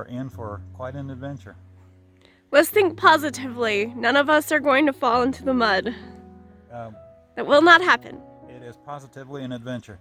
are in for quite an adventure. Let's think positively. None of us are going to fall into the mud. That will not happen. It is positively an adventure.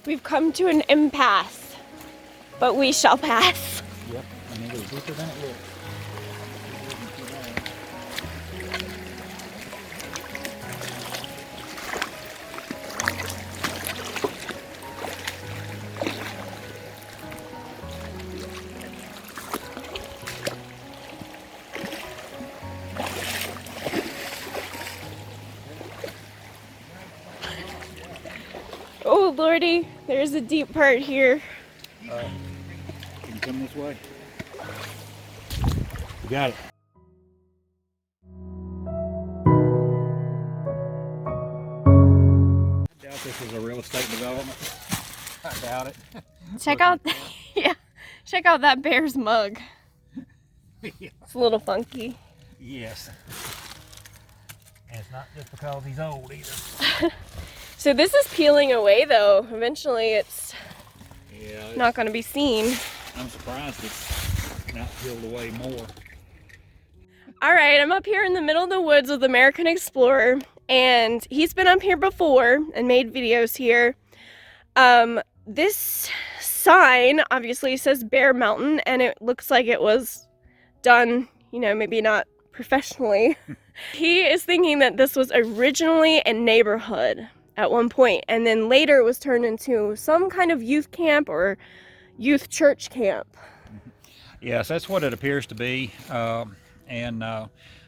We've come to an impasse, but we shall pass. Yep, and it is deeper than it looks. Oh lordy, there's a deep part here. Can you come this way? You got it. I doubt this is a real estate development. I doubt it. Check out, check out that bear's mug. Yeah. It's a little funky. Yes. And it's not just because he's old either. So this is peeling away though. Eventually it's Yeah, not going to be seen. I'm surprised it's not peeled away more. All right, I'm up here in the middle of the woods with American Explorer, and he's been up here before and made videos here. This sign obviously says Bear Mountain, and it looks like it was done, you know, maybe not professionally. He is thinking that this was originally a neighborhood at one point, and then later it was turned into some kind of youth camp or youth church camp. Yes, that's what it appears to be.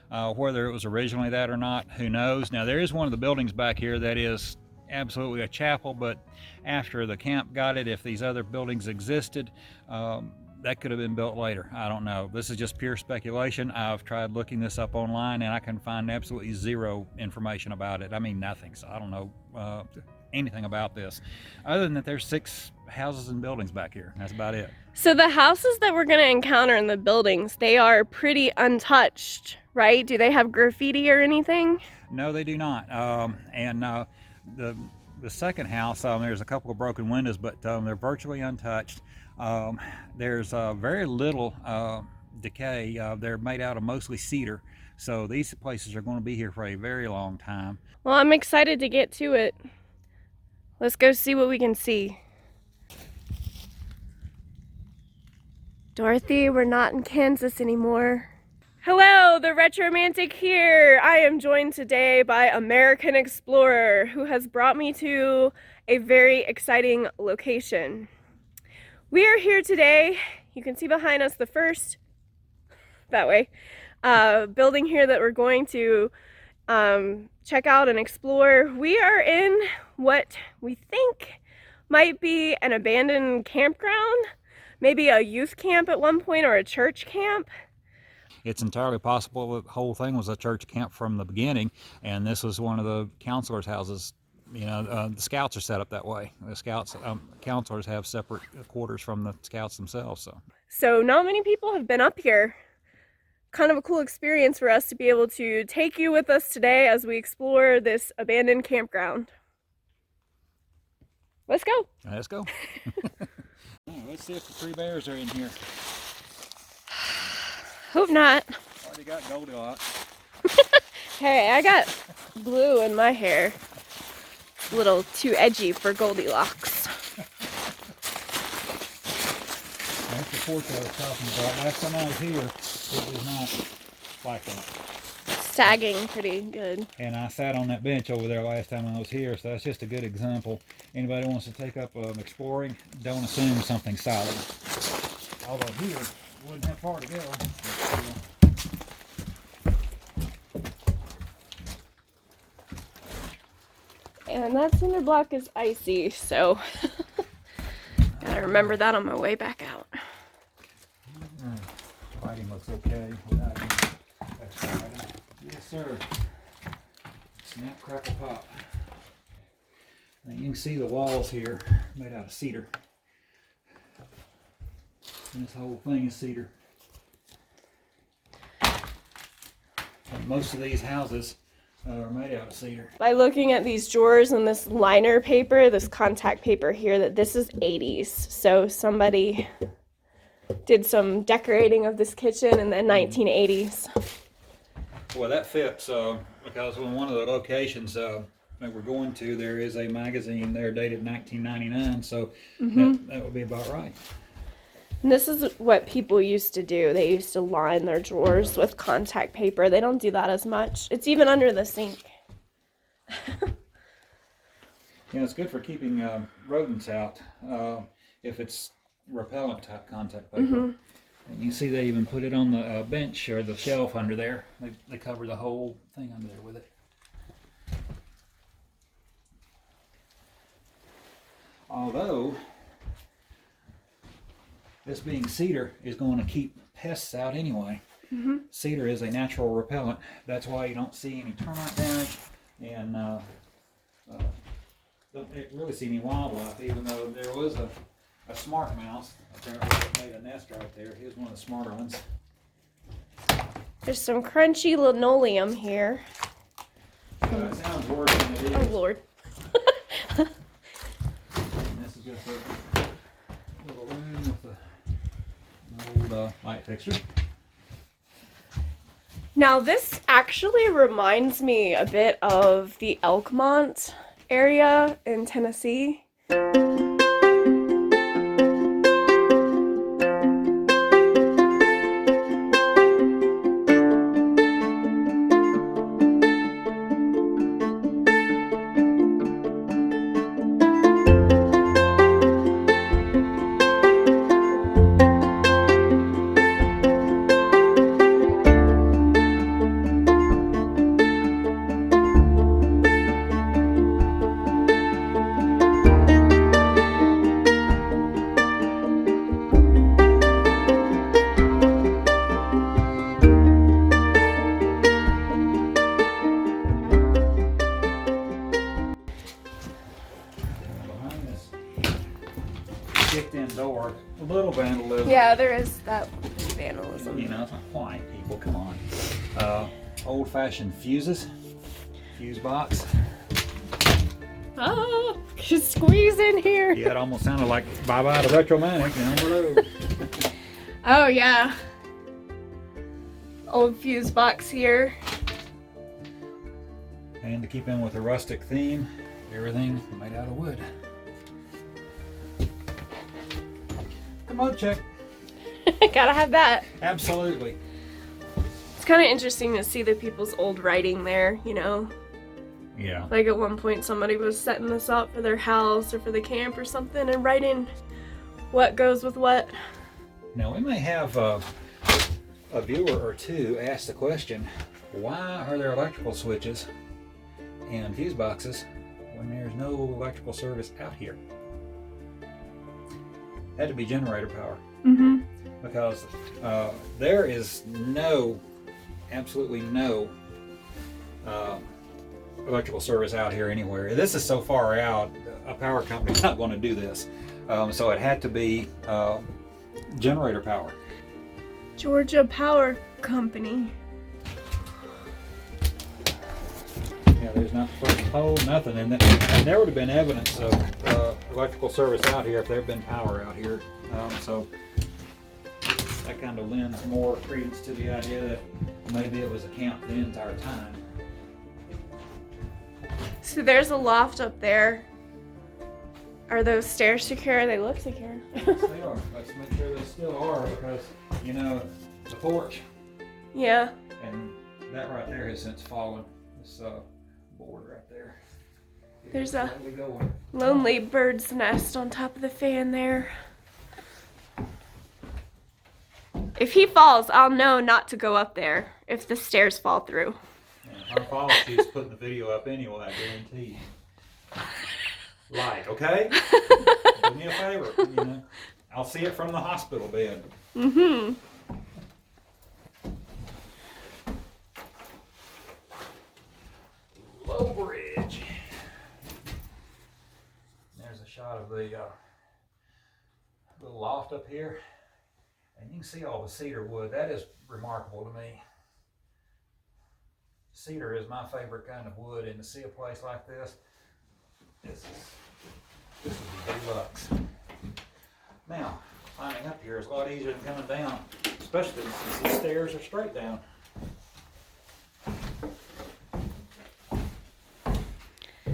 Whether it was originally that or not, who knows. Now there is one of the buildings back here that is absolutely a chapel, but after the camp got it, if these other buildings existed, that could have been built later. I don't know. This is just pure speculation. I've tried looking this up online and I can find absolutely zero information about it. I mean, nothing. So I don't know anything about this other than that there's 6 houses and buildings back here. That's about it. So the houses that we're going to encounter in the buildings, they are pretty untouched, right? Do they have graffiti or anything? No, they do not. The second house, there's a couple of broken windows, but they're virtually untouched. There's very little decay. They're made out of mostly cedar, so these places are going to be here for a very long time. Well, I'm excited to get to it. Let's go see what we can see. Dorothy, we're not in Kansas anymore. Hello, the Retromantic here. I am joined today by American Explorer, who has brought me to a very exciting location. We are here today. You can see behind us the first, that way, building here that we're going to check out and explore. We are in what we think might be an abandoned campground, maybe a youth camp at one point or a church camp. It's entirely possible that the whole thing was a church camp from the beginning, and this was one of the counselors' houses. You know, the scouts are set up that way. The scouts, counselors have separate quarters from the scouts themselves. So not many people have been up here. Kind of a cool experience for us to be able to take you with us today as we explore this abandoned campground. Let's go. Let's go. Let's see if the 3 bears are in here. Hope not. Already got Goldilocks. Hey, I got blue in my hair. A little too edgy for Goldilocks. That's the porch I was talking about. Last time I was here, it was not like that. Sagging pretty good. And I sat on that bench over there last time I was here, so that's just a good example. Anybody wants to take up exploring, don't assume something solid. Although here, wouldn't have far to go. And that cinder block is icy, so gotta remember that on my way back out. Lighting looks okay without any extra lighting. Yes, sir. Snap, crackle, pop. Now you can see the walls here made out of cedar. And this whole thing is cedar. And most of these houses are made out of cedar. By looking at these drawers and this liner paper, this contact paper here, that this is 80s. So somebody did some decorating of this kitchen in the 1980s. Well, that fits because in one of the locations that we're going to, there is a magazine there dated 1999, so that would be about right. And this is what people used to do. They used to line their drawers with contact paper. They don't do that as much. It's even under the sink. Yeah, it's good for keeping rodents out if it's repellent type contact paper. And you see they even put it on the bench or the shelf under there. They cover the whole thing under there with it. Although this being cedar is going to keep pests out anyway. Cedar is a natural repellent. That's why you don't see any termite damage and don't really see any wildlife, even though there was a smart mouse apparently that made a nest right there. He was one of the smarter ones. There's some crunchy linoleum here. It sounds worse than it is. Oh, Lord. And this is just a little room with an old light fixture. Now, this actually reminds me a bit of the Elkmont area in Tennessee. Kicked-in door, a little vandalism. Yeah, there is that vandalism. You know, it's not white people, come on. Old-fashioned fuses, fuse box. Oh, just squeeze in here. Yeah, it almost sounded like bye-bye to Retromantic, you know, Oh, yeah. Old fuse box here. And to keep in with the rustic theme, everything made out of wood. Commode check. Gotta have that. Absolutely. It's kind of interesting to see the people's old writing there, you know? Yeah. Like at one point somebody was setting this up for their house or for the camp or something and writing what goes with what. Now we may have a viewer or two ask the question, why are there electrical switches and fuse boxes when there's no electrical service out here? Had to be generator power. Because there is absolutely no electrical service out here anywhere. This is so far out, a power company's not going to do this. So it had to be generator power. Georgia Power Company. Yeah, there's not a pole, nothing. And there would have been evidence of electrical service out here if there had been power out here. So that kind of lends more credence to the idea that maybe it was a camp the entire time. So there's a loft up there. Are those stairs secure? They look secure. Yes, they are. Let's make sure they still are, because, you know, the porch Yeah. and that right there has since fallen. This board right there. There's a Slowly going. lonely bird's nest on top of the fan there. If he falls, I'll know not to go up there if the stairs fall through. Her fault, she's putting the video up anyway, I guarantee you. Like, okay? Do me a favor, you know. I'll see it from the hospital bed. Mm-hmm. Low bridge. There's a shot of the little loft up here. And you can see all the cedar wood. That is remarkable to me. Cedar is my favorite kind of wood, and to see a place like this, this is deluxe. Now, climbing up here is a lot easier than coming down, especially since these stairs are straight down.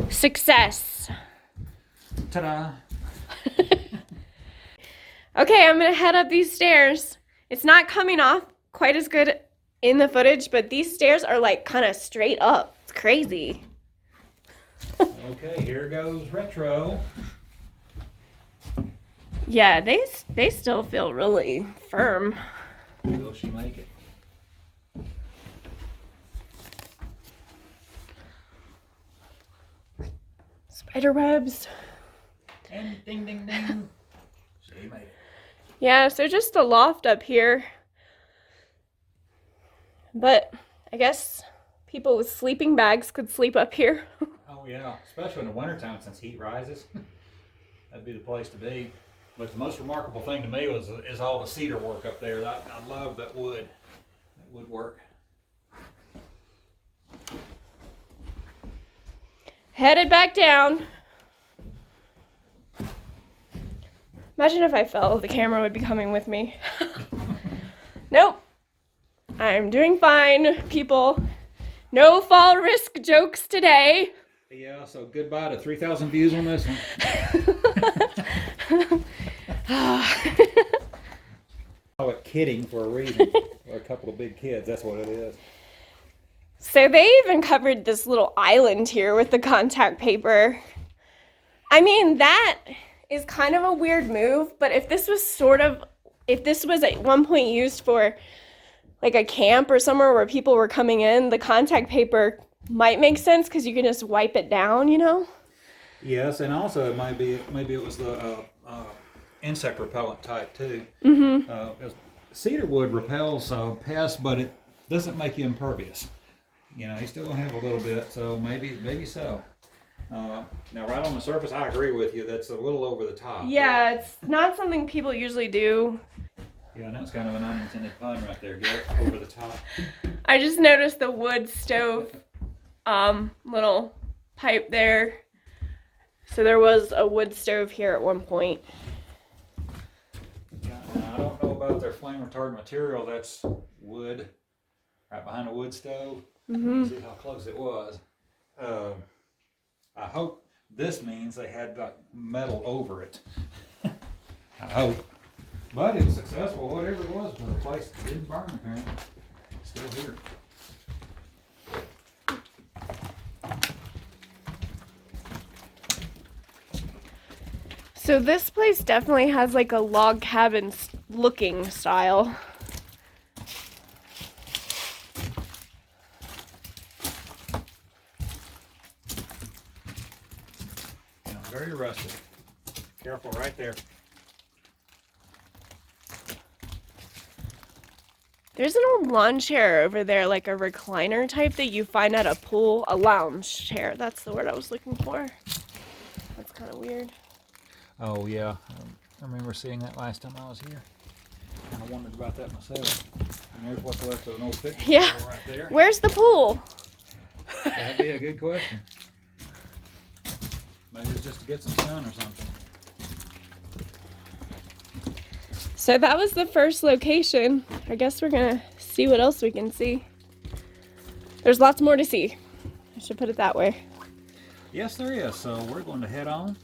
Success. Ta-da! Okay, I'm gonna head up these stairs. It's not coming off quite as good in the footage, but these stairs are like kind of straight up. It's crazy. Okay, here goes retro. Yeah, they still feel really firm. Will she make it? Spider webs. And ding, ding, ding. She made it. Yeah, so just a loft up here. But I guess people with sleeping bags could sleep up here. Oh yeah, especially in the wintertime since heat rises. That'd be the place to be. But the most remarkable thing to me is all the cedar work up there. I love that wood. That woodwork. Headed back down. Imagine if I fell, the camera would be coming with me. Nope. I'm doing fine, people. No fall risk jokes today. Yeah, so goodbye to 3,000 views on this one. call it kidding for a reason. Or a couple of big kids, that's what it is. So they even covered this little island here with the contact paper. I mean, that is kind of a weird move, but if this was at one point used for like a camp or somewhere where people were coming in, the contact paper might make sense because you can just wipe it down, you know? Yes, and also maybe it was the insect repellent type too. Mm-hmm. Cedar wood repels pests, but it doesn't make you impervious. You know, you still gonna have a little bit, so maybe so. Now, right on the surface, I agree with you. That's a little over the top. Yeah, it's not something people usually do. Yeah, and that's kind of an unintended pun right there, Garrett. Over the top. I just noticed the wood stove little pipe there. So there was a wood stove here at one point. Yeah, now, I don't know about their flame retardant material. That's wood, right behind the wood stove. Mm-hmm. See how close it was. I hope this means they had like metal over it. I hope. But it was successful, whatever it was, but the place didn't burn apparently. It's still here. So this place definitely has like a log cabin looking style. You know, very rustic. Careful right there. There's an old lawn chair over there, like a recliner type that you find at a pool. A lounge chair, that's the word I was looking for. That's kind of weird. Oh yeah, I remember seeing that last time I was here. Kind of wondered about that myself. And there's what's left of an old picture Yeah. right there. Where's the pool? That'd be a good question. Maybe it's just to get some sun or something. So that was the first location. I guess we're gonna see what else we can see. There's lots more to see. I should put it that way. Yes, there is. So we're going to head on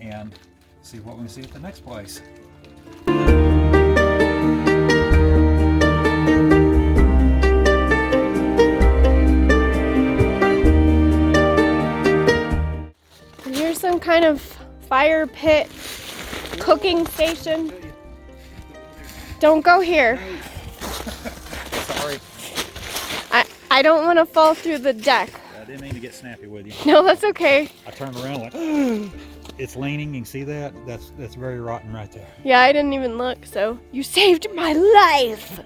and see what we can see at the next place. Here's some kind of fire pit cooking station. Don't go here. Sorry. I don't want to fall through the deck. I didn't mean to get snappy with you. No, that's okay. I turned around like, it's leaning. You can see that? That's very rotten right there. Yeah, I didn't even look, so you saved my life.